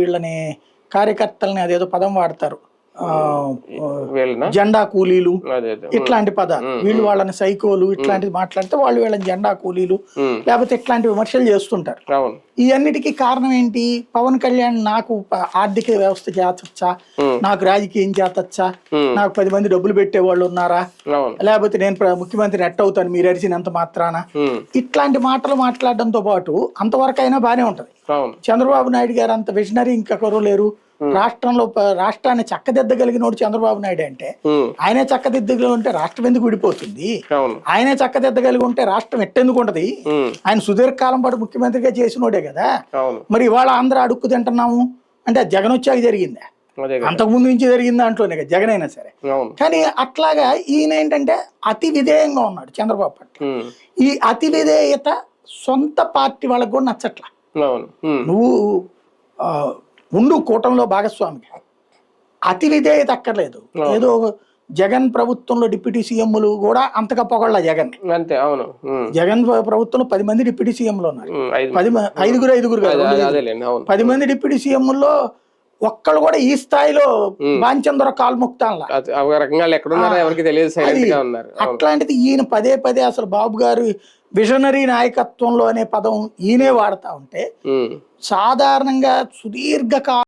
వీళ్ళని కార్యకర్తల్ని అదేదో పదం వాడతారు, వీళ్ళనా? జెండా కూలీలు అదే అదే. ఇట్లాంటి పదాలు, వీళ్ళు వాళ్ళని సైకోలు ఇట్లాంటివి మాట్లాడితే వాళ్ళు వీళ్ళని జెండా కూలీలు లేకపోతే ఇట్లాంటి విమర్శలు చేస్తుంటారు. అవును. ఈ అన్నిటికీ కారణం ఏంటి? పవన్ కళ్యాణ్ నాకు ఆర్థిక వ్యవస్థ చేతొచ్చా, నాకు రాజకీయం చేతొచ్చా, నాకు 10 మంది డబ్బులు పెట్టే వాళ్ళు ఉన్నారా, అవును. లేకపోతే నేను ముఖ్యమంత్రి ఎట్ అవుతాను మీరు అరిచినంత మాత్రాన, ఇట్లాంటి మాటలు మాట్లాడడంతో పాటు అంతవరకు అయినా బానే ఉంటది. అవును. చంద్రబాబు నాయుడు గారు అంత విజనరీ ఇంకెవరూ లేరు. రాష్ట్రాన్ని చక్కదిద్దగలిగినోడు చంద్రబాబు నాయుడు అంటే, ఆయనే చక్కదిద్దగలిగి ఉంటే రాష్ట్రం ఎందుకు విడిపోతుంది? అవును. ఆయనే చక్కదిద్దగలిగి ఉంటే రాష్ట్రం ఎట్టెందుకు ఉంటది? ఆయన సుదీర్ఘకాలం పాటు ముఖ్యమంత్రిగా చేసినోడే కదా. అవును. మరి ఇవాళ ఆంధ్ర అడుక్కు తింటున్నాము అంటే అది జగన్ వచ్చాక జరిగిందా? అదే కదా. అంతకుముందు నుంచి జరిగింది దాంట్లోనే కదా జగన్ అయినా సరే. అవును. కానీ అట్లాగా ఈయన ఏంటంటే అతి విధేయంగా ఉన్నాడు చంద్రబాబు పట్ల. ఈ అతి విధేయత సొంత పార్టీ వాళ్ళకు కూడా నచ్చట్లా. అవును. నువ్వు ఉండు కూటమిలో భాగస్వామిగా, అతి విధేయత అక్కర్లేదు. ఏదో జగన్ ప్రభుత్వంలో డిప్యూటీ సీఎంలు కూడా అంతగా పొగళ్ళ జగన్ అంతే. అవును. జగన్ ప్రభుత్వంలో 10 మంది డిప్యూటీ సీఎంలు ఉన్నారు. 5గురు కాదు, 10 మంది డిప్యూటీ సీఎంల్లో ఒక్కళ్ళు కూడా ఈ స్థాయిలో బాంచందర కాల్ముక్తాన్లా ఒక రకంగా ఎక్కడున్నారో ఎవరికి తెలియదు, సైలెంట్ గా ఉన్నారు. అట్లాంటిది ఈయన పదే పదే అసలు బాబు గారు విజనరీ నాయకత్వంలో అనే పదం ఈయనే వాడుతా ఉంటే, సాధారణంగా సుదీర్ఘకాలం